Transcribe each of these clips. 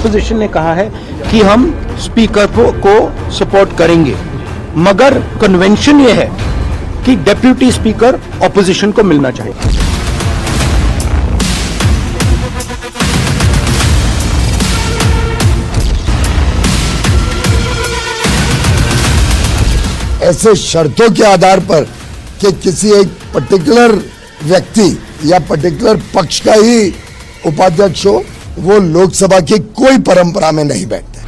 Opposition ने कहा है कि हम स्पीकर को सपोर्ट करेंगे, मगर कन्वेंशन ये है कि डेप्यूटी स्पीकर ऑपोजिशन को मिलना चाहिए। ऐसे शर्तों के आधार पर कि किसी एक पर्टिकुलर व्यक्ति या पर्टिकुलर पक्ष का ही उपाध्यक्ष हो, वो लोकसभा की कोई परंपरा में नहीं बैठते।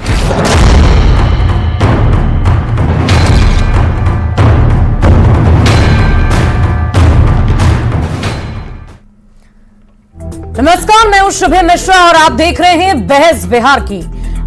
नमस्कार, मैं हूं शुभम मिश्रा और आप देख रहे हैं बहस बिहार की।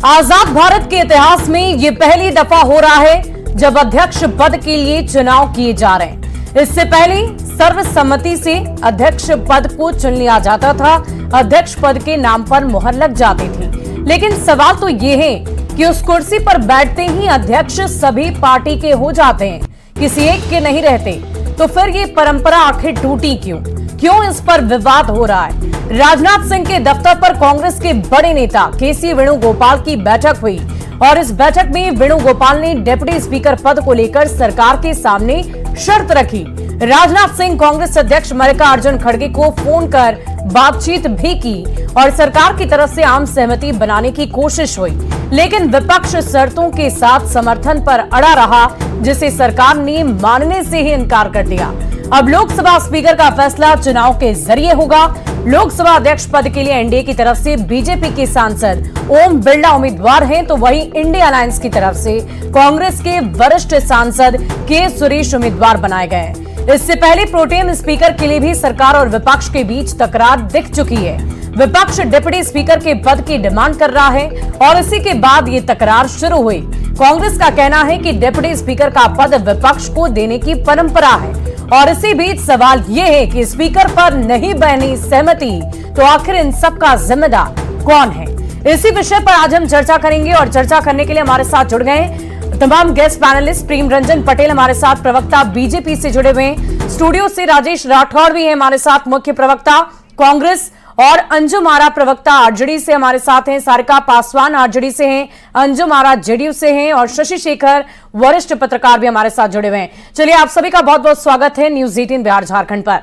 आजाद भारत के इतिहास में यह पहली दफा हो रहा है जब अध्यक्ष पद के लिए चुनाव किए जा रहे हैं। इससे पहले सर्वसम्मति से अध्यक्ष पद को चुन लिया जाता था, अध्यक्ष पद के नाम पर मुहर लग जाती थी। लेकिन सवाल तो ये है कि उस कुर्सी पर बैठते ही अध्यक्ष सभी पार्टी के हो जाते हैं, किसी एक के नहीं रहते। तो फिर ये परंपरा आखिर टूटी क्यों? क्यों इस पर विवाद हो रहा है? राजनाथ सिंह के दफ्तर पर कांग्रेस के बड़े नेता केसी वेणुगोपाल की बैठक हुई और इस बैठक में वेणुगोपाल ने डिप्टी स्पीकर पद को लेकर सरकार के सामने शर्त रखी। राजनाथ सिंह कांग्रेस अध्यक्ष मल्लिकार्जुन खड़गे को फोन कर बातचीत भी की और सरकार की तरफ से आम सहमति बनाने की कोशिश हुई, लेकिन विपक्ष शर्तों के साथ समर्थन पर अड़ा रहा, जिसे सरकार ने मानने से ही इनकार कर दिया। अब लोकसभा स्पीकर का फैसला चुनाव के जरिए होगा। लोकसभा अध्यक्ष पद के लिए एनडीए की तरफ से बीजेपी के सांसद ओम बिरला उम्मीदवार हैं, तो वहीं इंडिया अलायंस की तरफ से कांग्रेस के वरिष्ठ सांसद के सुरेश उम्मीदवार बनाए गए। इससे पहले प्रोटेम स्पीकर के लिए भी सरकार और विपक्ष के बीच तकरार दिख चुकी है। विपक्ष डिप्टी स्पीकर के पद की डिमांड कर रहा है और इसी के बाद ये तकरार शुरू हुई। कांग्रेस का कहना है कि डिप्टी स्पीकर का पद विपक्ष को देने की परंपरा है और इसी बीच सवाल ये है कि स्पीकर पर नहीं बनी सहमति, तो आखिर इन सब का जिम्मेदार कौन है? इसी विषय पर आज हम चर्चा करेंगे और चर्चा करने के लिए हमारे साथ जुड़ गए तमाम गेस्ट पैनलिस्ट। प्रेम रंजन पटेल हमारे साथ, प्रवक्ता बीजेपी से जुड़े हुए हैं। स्टूडियो से राजेश राठौड़ भी है हमारे साथ, मुख्य प्रवक्ता कांग्रेस, और अंजुम आरा प्रवक्ता आरजेडी से हमारे साथ हैं। सारिका पासवान आरजेडी से हैं, अंजुम आरा जेडीयू से हैं और शशि शेखर वरिष्ठ पत्रकार भी हमारे साथ जुड़े हुए हैं। चलिए, आप सभी का बहुत बहुत स्वागत है न्यूज 18 बिहार झारखंड पर।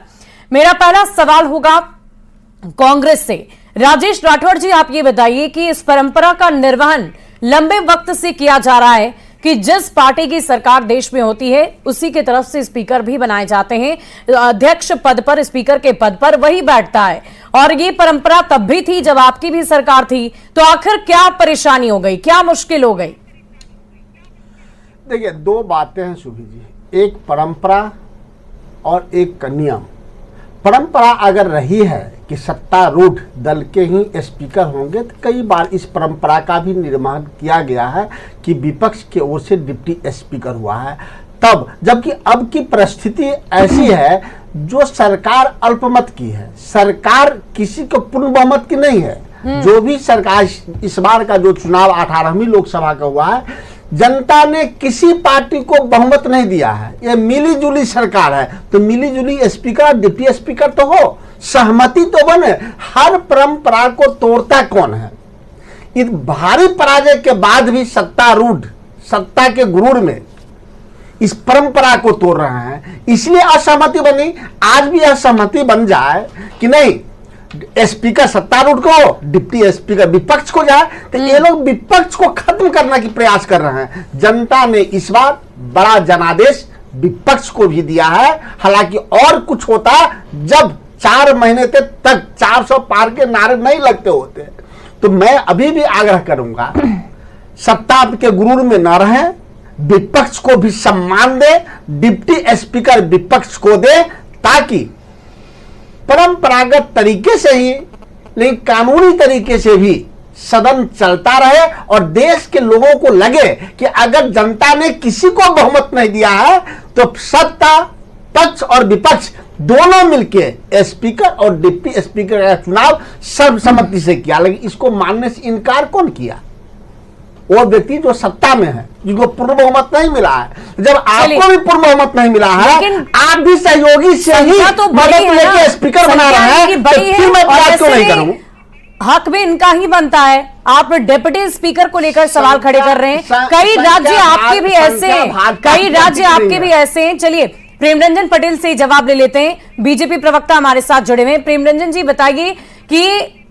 मेरा पहला सवाल होगा कांग्रेस से। राजेश राठौड़ जी, आप ये बताइए कि इस परंपरा का निर्वहन लंबे वक्त से किया जा रहा है कि जिस पार्टी की सरकार देश में होती है उसी की तरफ से स्पीकर भी बनाए जाते हैं, अध्यक्ष पद पर, स्पीकर के पद पर वही बैठता है, और ये परंपरा तब भी थी जब आपकी भी सरकार थी। तो आखिर क्या परेशानी हो गई, क्या मुश्किल हो गई? देखिए, दो बातें हैं सुभी जी, एक परंपरा और एक नियम। परंपरा अगर रही है कि सत्तारूढ़ दल के ही स्पीकर होंगे, तो कई बार इस परंपरा का भी निर्माण किया गया है कि विपक्ष की ओर से डिप्टी स्पीकर हुआ है तब, जबकि अब की परिस्थिति ऐसी है जो सरकार अल्पमत की है, सरकार किसी को पूर्ण बहुमत की नहीं है। जो भी सरकार इस बार का जो चुनाव 18वीं लोकसभा का हुआ है, जनता ने किसी पार्टी को बहुमत नहीं दिया है, ये मिली जुली सरकार है। तो मिली जुली स्पीकर, डिप्टी स्पीकर तो हो, सहमति तो बने। हर परंपरा को तोड़ता कौन है? इस भारी पराजय के बाद भी सत्तारूढ़ सत्ता के गुरूर में इस परंपरा को तोड़ रहे हैं, इसलिए असहमति बनी। आज भी असहमति बन जाए कि नहीं, स्पीकर सत्तारूढ़ को, डिप्टी स्पीकर विपक्ष को जाए, तो ये लोग विपक्ष को खत्म करने की प्रयास कर रहे हैं। जनता ने इस बार बड़ा जनादेश विपक्ष को भी दिया है। हालांकि और कुछ होता जब 4 महीने तक 400 पार के नारे नहीं लगते होते। तो मैं अभी भी आग्रह करूंगा, सत्ता के गुरूर में न रहे, विपक्ष को भी सम्मान दे, डिप्टी स्पीकर विपक्ष को दे, ताकि परंपरागत तरीके से ही लेकिन कानूनी तरीके से भी सदन चलता रहे और देश के लोगों को लगे कि अगर जनता ने किसी को बहुमत नहीं दिया है तो सत्ता पक्ष और विपक्ष दोनों मिलके स्पीकर और डिप्टी स्पीकर का चुनाव सर्वसम्मति से किया। लेकिन इसको मानने से इनकार कौन किया? वो व्यक्ति जो सत्ता में है, जिनको पूर्ण बहुमत नहीं मिला है। जब आपको भी पूर्ण बहुमत नहीं मिला है, आप भी सहयोगी से ही तो मदद लेके स्पीकर बना रहे हैं, तो फिर मैं बात क्यों नहीं करूं? हक भी इनका ही बनता है। आप डिप्टी स्पीकर को लेकर सवाल खड़े कर रहे हैं। कई राज्य आपके भी ऐसे हैं, कई राज्य आपके भी ऐसे हैं। चलिए प्रेमरंजन पटेल से जवाब ले लेते हैं, बीजेपी प्रवक्ता हमारे साथ जुड़े हुए हैं। प्रेमरंजन जी बताइए कि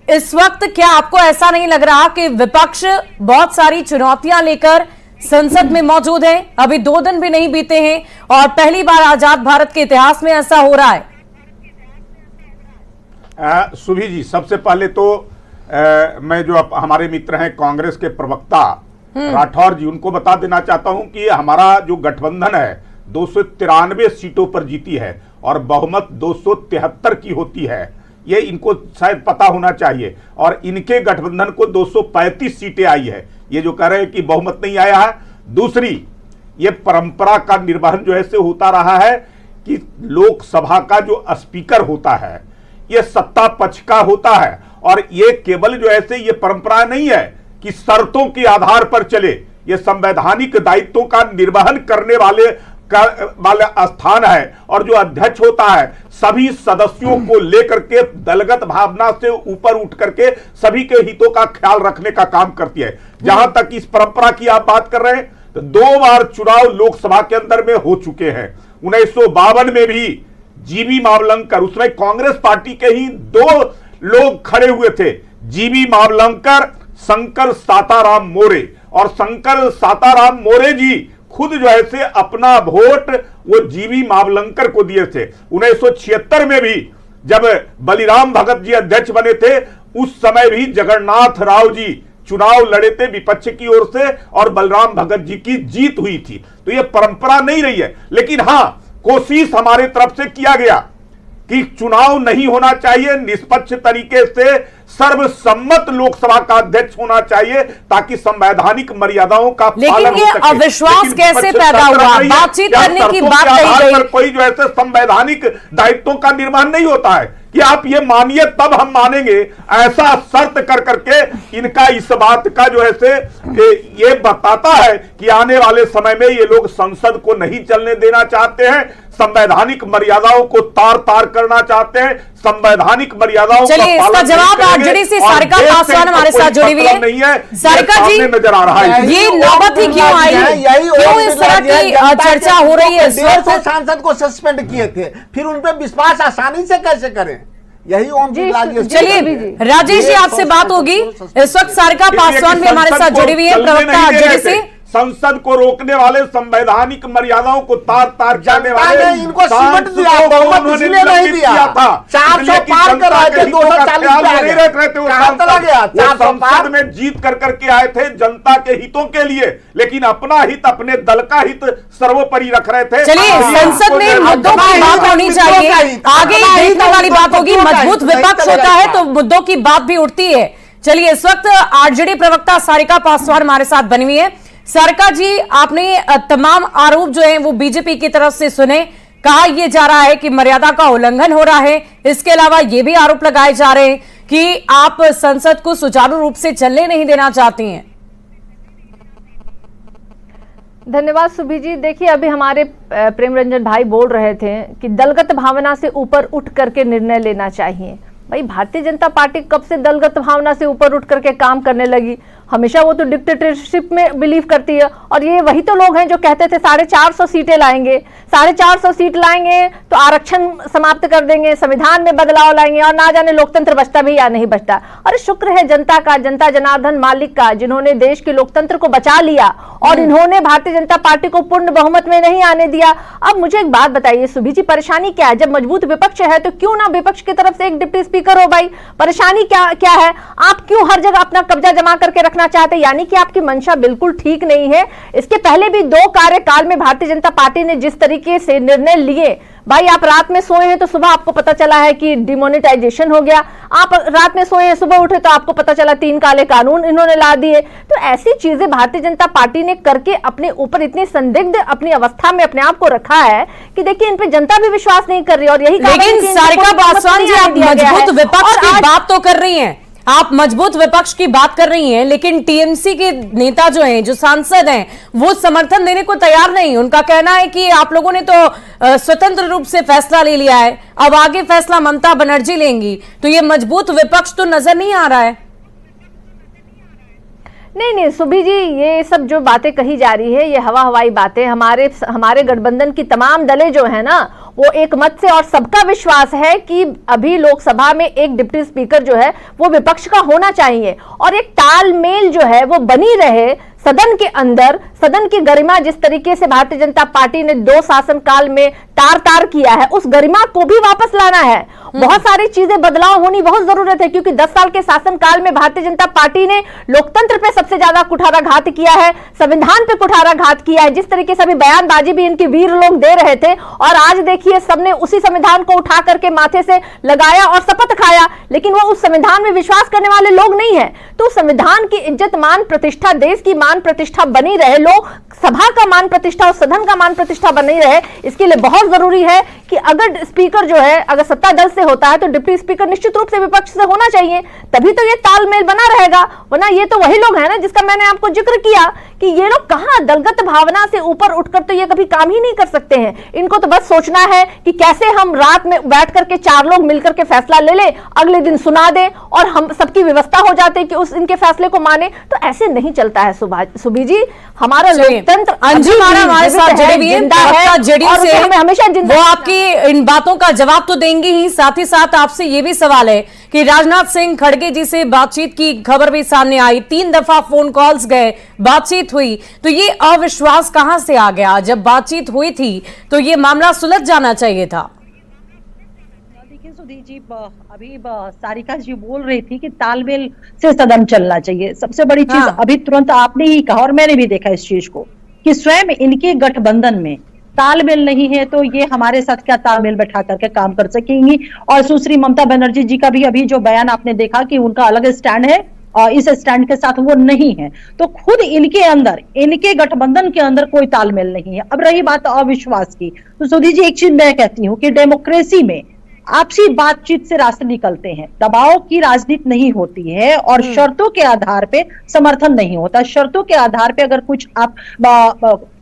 इस वक्त क्या आपको ऐसा नहीं लग रहा कि विपक्ष बहुत सारी चुनौतियां लेकर संसद में मौजूद है? अभी 2 दिन भी नहीं बीते हैं और पहली बार आजाद भारत के इतिहास में ऐसा हो रहा है। सुभी जी, सबसे पहले तो मैं जो हमारे मित्र हैं कांग्रेस के प्रवक्ता राठौर जी, उनको बता देना चाहता हूं कि हमारा जो गठबंधन है 293 सीटों पर जीती है और बहुमत 273 की होती है। ये इनको शायद पता होना चाहिए। और इनके गठबंधन को 235 सीटें आई है। ये जो कह रहे हैं कि बहुमत नहीं आया है। दूसरी, ये परंपरा का निर्वहन जो है से होता रहा है कि लोकसभा का जो स्पीकर होता है ये सत्ता पक्ष का होता है और ये केवल जो ऐसे ये परंपरा नहीं है कि शर्तों के आधार पर चले। ये संवैधानिक दायित्वों का निर्वहन करने वाले स्थान है और जो अध्यक्ष होता है सभी सदस्यों को लेकर के दलगत भावना से ऊपर उठ करके सभी के हितों का ख्याल रखने का काम करती है। जहां तक इस परंपरा की आप बात कर रहे हैं तो 2 बार चुनाव लोकसभा के अंदर में हो चुके हैं। 1952 में भी जीबी मावलंकर, उसमें कांग्रेस पार्टी के ही 2 लोग खड़े हुए थे, जीबी मावलंकर, शंकर साताराम मोरे। और शंकर साताराम मोरे जी खुद जो है से अपना वोट वो जीबी मावलंकर को दिए थे। 1976 में भी जब बलिराम भगत जी अध्यक्ष बने थे उस समय भी जगन्नाथ राव जी चुनाव लड़े थे विपक्ष की ओर से और बलराम भगत जी की जीत हुई थी। तो ये परंपरा नहीं रही है। लेकिन हां, कोशिश हमारे तरफ से किया गया कि चुनाव नहीं होना चाहिए, निष्पक्ष तरीके से सर्वसम्मत लोकसभा का अध्यक्ष होना चाहिए ताकि संवैधानिक मर्यादाओं का पालन हो सके। लेकिन ये अविश्वास कैसे पैदा हुआ? बातचीत करने की बात कही गई। कोई जो ऐसे संवैधानिक दायित्वों का निर्वहन नहीं होता है कि आप ये मानिए तब हम मानेंगे, ऐसा शर्त कर करके इनका इस बात का जो है से ये बताता है कि आने वाले समय में ये लोग संसद को नहीं चलने देना चाहते हैं, संवैधानिक मर्यादाओं को तार तार करना चाहते हैं, संवैधानिक मर्यादाओं का चलिए इसका जवाब आरजेडी से सारिका पासवान हमारे साथ जुड़ी हुई है। सारिका जी, नजर आ रहा है ये नौबत ही क्यों आई, क्यों इस तरह की चर्चा हो रही है? 150 सांसद को सस्पेंड किए थे, फिर उन पर विश्वास आसानी से कैसे करें? यही ओम बिरला जी। चलिए राजेश जी, आपसे बात होगी। इस वक्त सारिका पासवान भी हमारे साथ जुड़ी हुई है, प्रवक्ता आरजेडी से। संसद को रोकने वाले, संवैधानिक मर्यादाओं को तार तार जाने वाले इनको सीमेंट दिया, बहुमत इसलिए नहीं दिया था। 400 पार कर रहे थे, 240 संसद में जीत कर करके आए थे जनता के हितों के लिए, लेकिन अपना हित, अपने दल का हित सर्वोपरि रख रहे थे। चलिए संसद में मुद्दों की बात होनी चाहिए, आगे देखने वाली बात होगी। मजबूत विपक्ष होता है तो मुद्दों की बात भी उठती है। चलिए इस वक्त आरजेडी प्रवक्ता सारिका पासवान हमारे साथ बनी हुई है। सारिका जी, आपने तमाम आरोप जो हैं वो बीजेपी की तरफ से सुने। कहा यह जा रहा है कि मर्यादा का उल्लंघन हो रहा है। इसके अलावा ये भी आरोप लगाए जा रहे हैं कि आप संसद को सुचारू रूप से चलने नहीं देना चाहती हैं। धन्यवाद सुभी जी। देखिए, अभी हमारे प्रेमरंजन भाई बोल रहे थे कि दलगत भावना से ऊपर उठ करके निर्णय लेना चाहिए। भाई, भारतीय जनता पार्टी कब से दलगत भावना से ऊपर उठ करके काम करने लगी? हमेशा वो तो डिक्टेटरशिप में बिलीव करती है। और ये वही तो लोग हैं जो कहते थे 450 सीटें लाएंगे, 450 सीट लाएंगे तो आरक्षण समाप्त कर देंगे, संविधान में बदलाव लाएंगे और ना जाने लोकतंत्र बचता भी या नहीं बचता। अरे शुक्र है जनता का, जनता जनार्दन मालिक का, जिन्होंने देश के लोकतंत्र को बचा लिया और इन्होंने भारतीय जनता पार्टी को पूर्ण बहुमत में नहीं आने दिया। अब मुझे एक बात बताइए सुभी जी, परेशानी क्या है? जब मजबूत विपक्ष है तो क्यों ना विपक्ष की तरफ से एक डिप्टी स्पीकर हो? भाई, परेशानी क्या है? आप क्यों हर जगह अपना कब्जा जमा करके रखना चाहते? यानी कि आपकी मंशा बिल्कुल ठीक नहीं है। इसके पहले भी 2 कार्यकाल में भारतीय जनता पार्टी ने जिस तरीके से निर्णय लिए, भाई आप रात में सोए हैं तो सुबह आपको पता चला है कि डिमोनेटाइजेशन हो गया, आप रात में सोए हैं सुबह उठे तो आपको पता चला 3 काले कानून इन्होंने ला दिए। तो ऐसी चीजें भारतीय जनता पार्टी ने करके अपने ऊपर इतनी संदिग्ध अपनी अवस्था में अपने आप को रखा है कि देखिए इन पे जनता भी विश्वास नहीं कर रही। और यही लेकिन सारिका पासवान जी, आप मजबूत विपक्ष की बात तो कर रही हैं, आप मजबूत विपक्ष की बात कर रही हैं, लेकिन टीएमसी के नेता जो हैं, जो सांसद हैं, वो समर्थन देने को तैयार नहीं। उनका कहना है कि आप लोगों ने तो स्वतंत्र रूप से फैसला ले लिया है, अब आगे फैसला ममता बनर्जी लेंगी। तो ये मजबूत विपक्ष तो नजर नहीं आ रहा है। नहीं सुभी जी, ये सब जो बातें कही जा रही है ये हवाई बातें। हमारे गठबंधन की तमाम दलें जो है ना, वो एक मत से और सबका विश्वास है कि अभी लोकसभा में एक डिप्टी स्पीकर जो है वो विपक्ष का होना चाहिए और एक तालमेल जो है वो बनी रहे सदन के अंदर। सदन की गरिमा जिस तरीके से भारतीय जनता पार्टी ने 2 शासनकाल में तार किया है, उस गरिमा को भी वापस लाना है। बहुत सारी चीजें बदलाव होनी बहुत जरूरत है, क्योंकि 10 साल के शासनकाल में भारतीय जनता पार्टी ने लोकतंत्र पे सबसे ज्यादा कुठाराघात किया है, संविधान पे कुठाराघात किया है। जिस तरीके से अभी बयानबाजी भी इनके वीर लोग दे रहे थे, और आज देखिए सबने उसी संविधान को उठा करके माथे से लगाया और शपथ खाया, लेकिन वो उस संविधान में विश्वास करने वाले लोग नहीं है। तो संविधान की इज्जत, मान प्रतिष्ठा, देश की मान प्रतिष्ठा बनी रहे, लोग सभा का मान प्रतिष्ठा और सदन का मान प्रतिष्ठा बनी रहे, इसके लिए बहुत जरूरी है कि अगर स्पीकर जो है अगर सत्ता दल से होता है तो डिप्टी स्पीकर निश्चित रूप से विपक्ष से होना चाहिए, तभी तो ये तालमेल बना रहेगा। वरना ये तो वही लोग हैं ना जिसका मैंने आपको जिक्र किया कि ये लोग कहां दलगत भावना से ऊपर उठकर तो ये कभी काम ही नहीं कर सकते हैं। इनको तो बस सोचना है कि कैसे हम रात में बैठ करके 4 लोग मिलकर के फैसला ले ले, अगले दिन सुना दे और हम सबकी व्यवस्था हो जाती है कि उस इनके फैसले को माने। तो ऐसे नहीं चलता है सुभी जी, हमारा लोकतंत्र। अंजुम आरा हमारे साथ जुड़े हुए हैं जेडीयू से, हमेशा जिंदा, वो आपकी इन बातों का जवाब तो देंगे ही, साथ ही साथ आपसे ये भी सवाल है कि राजनाथ सिंह खड़गे जी से बातचीत की खबर भी सामने आई, 3 दफा फोन कॉल्स गए, बातचीत हुई, तो ये अविश्वास कहां से आ गया? जब बातचीत हुई थी तो ये मामला सुलझ जाना चाहिए था। देखिए सुधीर जी, अभी सारिका जी बोल रही थी कि तालमेल से सदन चलना चाहिए। सबसे बड़ी चीज अभी तुरंत आपने ही कहा और मैंने भी देखा इस चीज को कि स्वयं इनके गठबंधन में तालमेल नहीं है, तो ये हमारे साथ क्या तालमेल बैठा करके काम कर सकेंगी। और सुश्री ममता बनर्जी जी का भी अभी जो बयान आपने देखा कि उनका अलग स्टैंड है और इस स्टैंड के साथ वो नहीं है, तो खुद इनके अंदर, इनके गठबंधन के अंदर कोई तालमेल नहीं है। अब रही बात अविश्वास की, तो सुधीर जी एक चीज मैं कहती हूँ कि डेमोक्रेसी में आपसी बातचीत से रास्ते निकलते हैं, दबाव की राजनीति नहीं होती है और शर्तों के आधार पे समर्थन नहीं होता। शर्तों के आधार पे अगर कुछ आप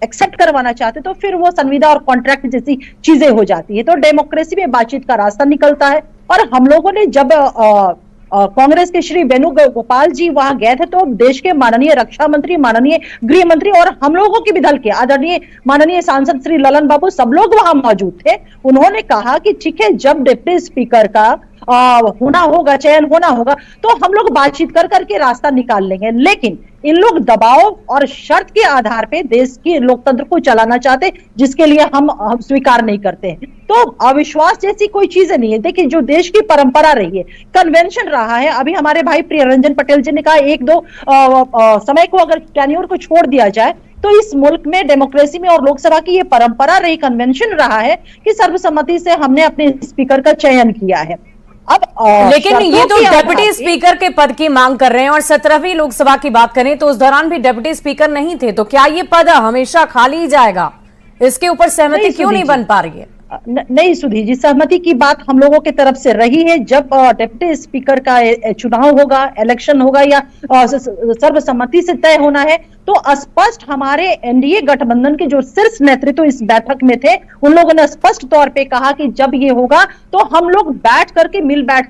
एक्सेप्ट करवाना चाहते तो फिर वो संविदा और कॉन्ट्रैक्ट जैसी चीजें हो जाती है। तो डेमोक्रेसी में बातचीत का रास्ता निकलता है। और हम लोगों ने जब कांग्रेस के श्री वेणुगोपाल जी वहां गए थे तो देश के माननीय रक्षा मंत्री, माननीय गृह मंत्री और हम लोगों के भी दल के आदरणीय माननीय सांसद श्री ललन बाबू, सब लोग वहां मौजूद थे। उन्होंने कहा कि ठीक है, जब डिप्टी स्पीकर का होना होगा, चयन होना होगा, तो हम लोग बातचीत कर करके रास्ता निकाल लेंगे। लेकिन इन लोग दबाव और शर्त के आधार पे देश के लोकतंत्र को चलाना चाहते, जिसके लिए हम स्वीकार नहीं करते हैं। तो अविश्वास जैसी कोई चीज नहीं है। देखिए, जो देश की परंपरा रही है, कन्वेंशन रहा है, अभी हमारे भाई प्रियरंजन पटेल जी ने कहा 1-2 समय को अगर टेन्योर को छोड़ दिया जाए तो इस मुल्क में डेमोक्रेसी में और लोकसभा की ये परंपरा रही, कन्वेंशन रहा है कि सर्वसम्मति से हमने अपने स्पीकर का चयन किया है। अब लेकिन ये तो डेप्यूटी स्पीकर के पद की मांग कर रहे हैं और 17वीं लोकसभा की बात करें तो उस दौरान भी डेप्यूटी स्पीकर नहीं थे, तो क्या ये पद हमेशा खाली ही जाएगा? इसके ऊपर सहमति क्यों नहीं बन पा रही है? नहीं सुधीर जी, सहमति की बात हम लोगों की तरफ से रही है। जब डिप्टी स्पीकर का चुनाव होगा, इलेक्शन होगा या सर्वसम्मति से तय होना है, तो स्पष्ट हमारे एनडीए गठबंधन के जो शीर्ष नेतृत्व इस बैठक में थे, उन लोगों ने स्पष्ट तौर पे कहा कि जब ये होगा तो हम लोग बैठ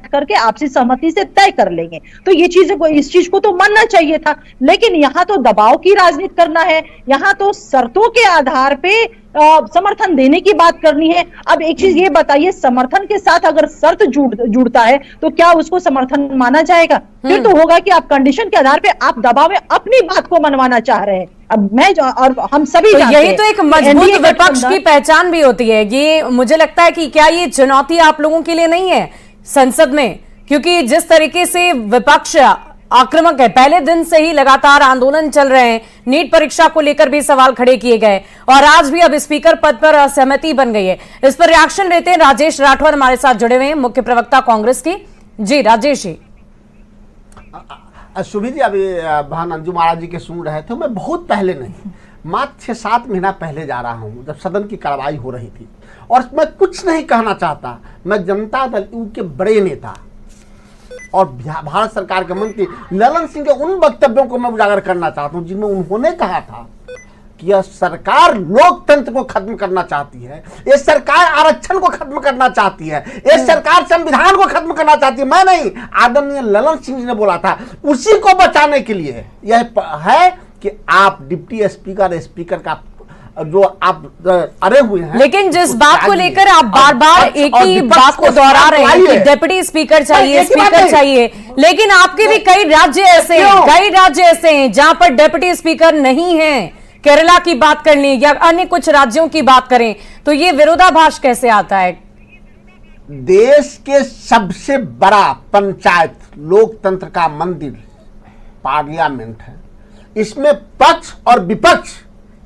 करके आपसी सहमति से तय कर लेंगे। तो ये चीजें को, इस चीज को तो मानना चाहिए था। लेकिन यहाँ तो दबाव की राजनीति करना है, यहाँ तो शर्तों के आधार पे समर्थन देने की बात करनी है। अब एक चीज ये बताइए, समर्थन के साथ अगर शर्त जुड़ता है तो क्या उसको समर्थन माना जाएगा? फिर तो होगा कि आप कंडीशन के आधार पे आप दबाव में अपनी बात को मनवाना चाह रहे हैं। अब मैं और हम सभी तो यही तो एक मजबूत विपक्ष की पहचान भी होती है। ये मुझे लगता है कि क्या ये चुनौती आप लोगों के लिए नहीं है संसद में? क्योंकि जिस तरीके से विपक्ष आक्रामक है, पहले दिन से ही लगातार आंदोलन चल रहे हैं, नीट परीक्षा को लेकर भी सवाल खड़े किए गए और आज भी अब स्पीकर पद पर असहमति बन गई है। इस पर रिएक्शन लेते हैं राजेश राठौर हमारे साथ जुड़े हुए हैं, मुख्य प्रवक्ता कांग्रेस की। जी राजेश जी। सुभी जी, अभी बहन अंजुम महाराज जी के सुन रहे थे, मैं बहुत पहले नहीं, मात्र 6-7 महीना पहले जा रहा हूँ, जब सदन की कार्रवाई हो रही थी। और मैं कुछ नहीं कहना चाहता, मैं जनता दल यू के बड़े नेता और भारत सरकार के मंत्री ललन सिंह के उन वक्तव्यों को मैं उजागर करना चाहता हूं जिनमें उन्होंने कहा था कि यह सरकार लोकतंत्र को खत्म करना चाहती है, ये सरकार आरक्षण को खत्म करना चाहती है, ये सरकार संविधान को खत्म करना चाहती है। मैं नहीं, आदरणीय ललन सिंह जी ने बोला था। उसी को बचाने के लिए यह है कि आप डिप्टी स्पीकर, स्पीकर का जो आप अरे हुए हैं। लेकिन जिस बात को लेकर आप बार बार एक ही बात को दोहरा रहे हैं कि डिप्टी स्पीकर चाहिए, स्पीकर चाहिए, लेकिन आपके भी कई राज्य ऐसे हैं जहां पर डिप्टी स्पीकर नहीं है। केरला की बात कर लें या अन्य कुछ राज्यों की बात करें तो ये विरोधाभास कैसे आता है? देश के सबसे बड़ा पंचायत लोकतंत्र का मंदिर पार्लियामेंट है। इसमें पक्ष और विपक्ष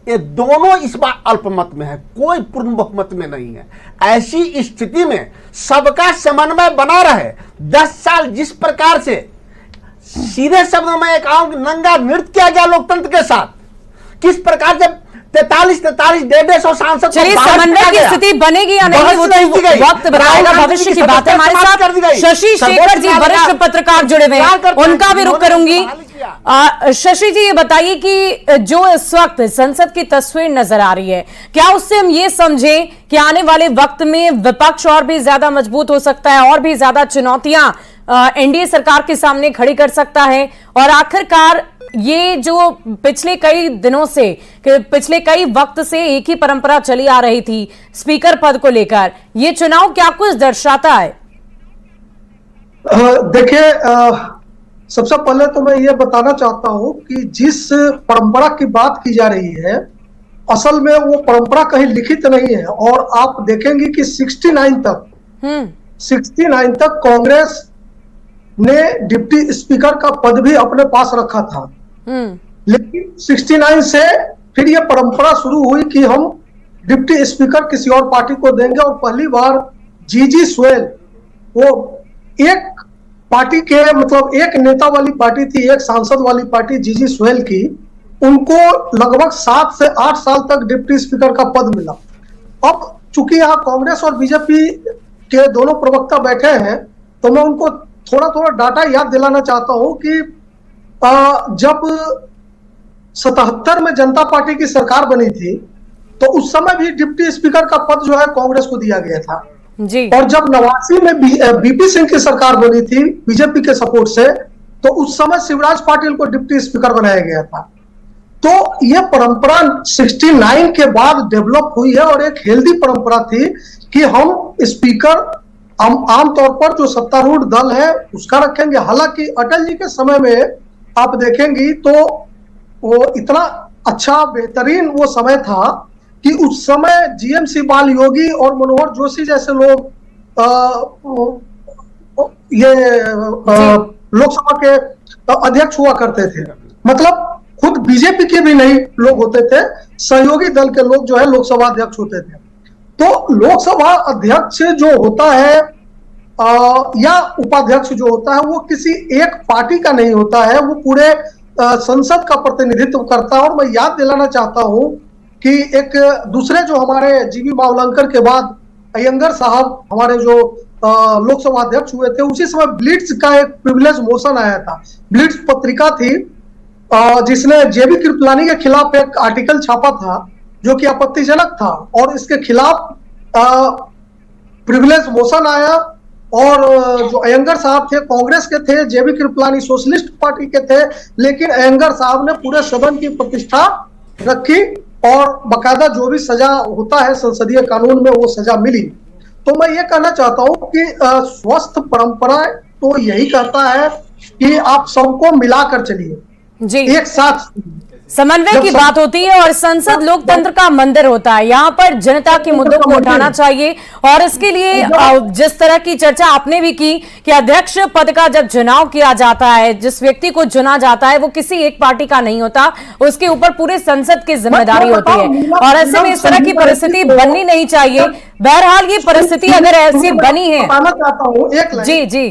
ये दोनों इस बार अल्पमत में है, कोई पूर्ण बहुमत में नहीं है। ऐसी स्थिति में सबका समन्वय बना रहे। 10 साल जिस प्रकार से सीधे शब्दों में एक नंगा नृत्य किया गया लोकतंत्र के साथ, किस प्रकार से 43-150 सांसद चलिए समन्वय की स्थिति बनेगी या नहीं वो तो वक्त बताएगा, भविष्य की बात है। हमारे साथ शशि शेखर जी वरिष्ठ पत्रकार जुड़े हुए हैं, उनका भी रुख करूंगी। शशि जी ये बताइए कि जो इस वक्त संसद की तस्वीर नजर आ रही है, क्या उससे हम ये समझें कि आने वाले वक्त में विपक्ष और भी ज्यादा मजबूत हो सकता है, और भी ज्यादा चुनौतियां एनडीए सरकार के सामने खड़ी कर सकता है? और आखिरकार ये जो पिछले कई दिनों से, पिछले कई वक्त से एक ही परंपरा चली आ रही थी स्पीकर पद को लेकर, ये चुनाव क्या कुछ दर्शाता है? देखिए, सबसे पहले तो मैं ये बताना चाहता हूं कि जिस परंपरा की बात की जा रही है, असल में वो परंपरा कहीं लिखित नहीं है। और आप देखेंगे कि 69 तक कांग्रेस ने डिप्टी स्पीकर का पद भी अपने पास रखा था। लेकिन 69 से फिर ये परंपरा शुरू हुई कि हम डिप्टी स्पीकर किसी और पार्टी को देंगे। और पहली बार जीजी सोरेन, वो एक पार्टी के, मतलब एक नेता वाली पार्टी थी, एक सांसद वाली पार्टी जीजी सोरेन की, उनको लगभग 7 से 8 साल तक डिप्टी स्पीकर का पद मिला। अब चूंकि यहाँ कांग्रेस और बीजेपी के दोनों प्रवक्ता बैठे हैं, तो मैं उनको थोड़ा थोड़ा डाटा याद दिलाना चाहता हूं कि जब 77 में जनता पार्टी की सरकार बनी थी, तो उस समय भी डिप्टी स्पीकर का पद जो है कांग्रेस को दिया गया था जी। और जब 89 में बीपी सिंह की सरकार बनी थी बीजेपी के सपोर्ट से, तो उस समय शिवराज पाटिल को डिप्टी स्पीकर बनाया गया था। तो ये परंपरा 69 के बाद डेवलप हुई है और एक हेल्दी परंपरा थी कि हम स्पीकर आमतौर पर जो सत्तारूढ़ दल है उसका रखेंगे। हालांकि अटल जी के समय में आप देखेंगी तो वो इतना अच्छा बेहतरीन वो समय था कि उस समय जीएमसी बाल योगी और मनोहर जोशी जैसे लोग लोकसभा के अध्यक्ष हुआ करते थे। मतलब खुद बीजेपी के भी नहीं लोग होते थे, सहयोगी दल के लोग जो है लोकसभा अध्यक्ष होते थे। तो लोकसभा अध्यक्ष जो होता है या उपाध्यक्ष जो होता है, वो किसी एक पार्टी का नहीं होता है, वो पूरे संसद का प्रतिनिधित्व करता है। और मैं याद दिलाना चाहता हूं कि एक दूसरे जो हमारे जीवी मावलंकर के बाद अयंगर साहब हमारे जो लोकसभा अध्यक्ष हुए थे, उसी समय ब्लिट्स का एक प्रिविलेज मोशन आया था। ब्लिट्स पत्रिका थी जिसने जेबी कृपलानी के खिलाफ एक आर्टिकल छापा था जो कि आपत्तिजनक था, और इसके खिलाफ प्रिविलेज मोशन आया। और जो अयंगर साहब थे कांग्रेस के थे, जेबी कृपलानी सोशलिस्ट पार्टी के थे, लेकिन अयंगर साहब ने पूरे सदन की प्रतिष्ठा रखी और बकायदा जो भी सजा होता है संसदीय कानून में वो सजा मिली। तो मैं ये कहना चाहता हूं कि स्वस्थ परंपरा तो यही कहता है कि आप सबको मिलाकर चलिए जी, एक साथ। समन्वय की बात होती है और संसद लोकतंत्र का मंदिर होता है, यहाँ पर जनता के मुद्दों को उठाना चाहिए। और इसके लिए जिस तरह की चर्चा आपने भी की कि अध्यक्ष पद का जब चुनाव किया जाता है, जिस व्यक्ति को चुना जाता है वो किसी एक पार्टी का नहीं होता, उसके ऊपर पूरे संसद की जिम्मेदारी होती है। और ऐसे में इस तरह की परिस्थिति बननी नहीं चाहिए। बहरहाल ये परिस्थिति अगर ऐसी बनी है, जी जी,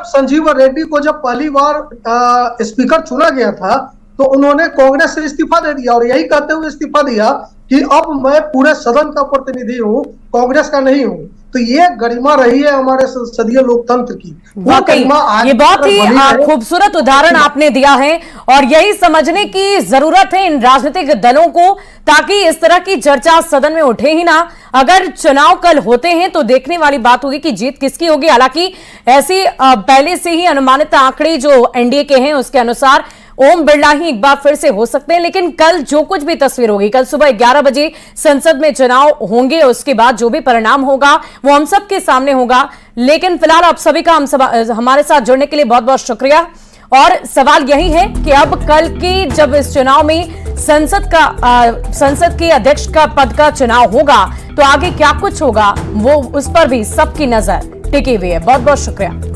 संजीव रेड्डी को जब पहली बार स्पीकर चुना गया था तो उन्होंने कांग्रेस से इस्तीफा दे दिया और यही कहते हुए इस्तीफा दिया कि अब मैं पूरे सदन का प्रतिनिधि हूं, कांग्रेस का नहीं हूं। तो ये गरिमा रही है हमारे संसदीय लोकतंत्र की। वो वाकई गरिमा आज ये बहुत ही बनी है। खूबसूरत उदाहरण आपने दिया है और यही समझने की जरूरत है इन राजनीतिक दलों को, ताकि इस तरह की चर्चा सदन में उठे ही ना। अगर चुनाव कल होते हैं तो देखने वाली बात होगी कि जीत किसकी होगी। हालांकि ऐसी पहले से ही अनुमानित आंकड़े जो एनडीए के हैं उसके अनुसार ओम बिरला ही एक बार फिर से हो सकते हैं, लेकिन कल जो कुछ भी तस्वीर होगी, कल सुबह 11 बजे संसद में चुनाव होंगे, उसके बाद जो भी परिणाम होगा वो हम सब के सामने होगा। लेकिन फिलहाल आप सभी का हमारे साथ जुड़ने के लिए बहुत बहुत शुक्रिया। और सवाल यही है कि अब कल की जब इस चुनाव में संसद के अध्यक्ष का पद का चुनाव होगा तो आगे क्या कुछ होगा, वो उस पर भी सबकी नजर टिकी हुई है। बहुत बहुत शुक्रिया।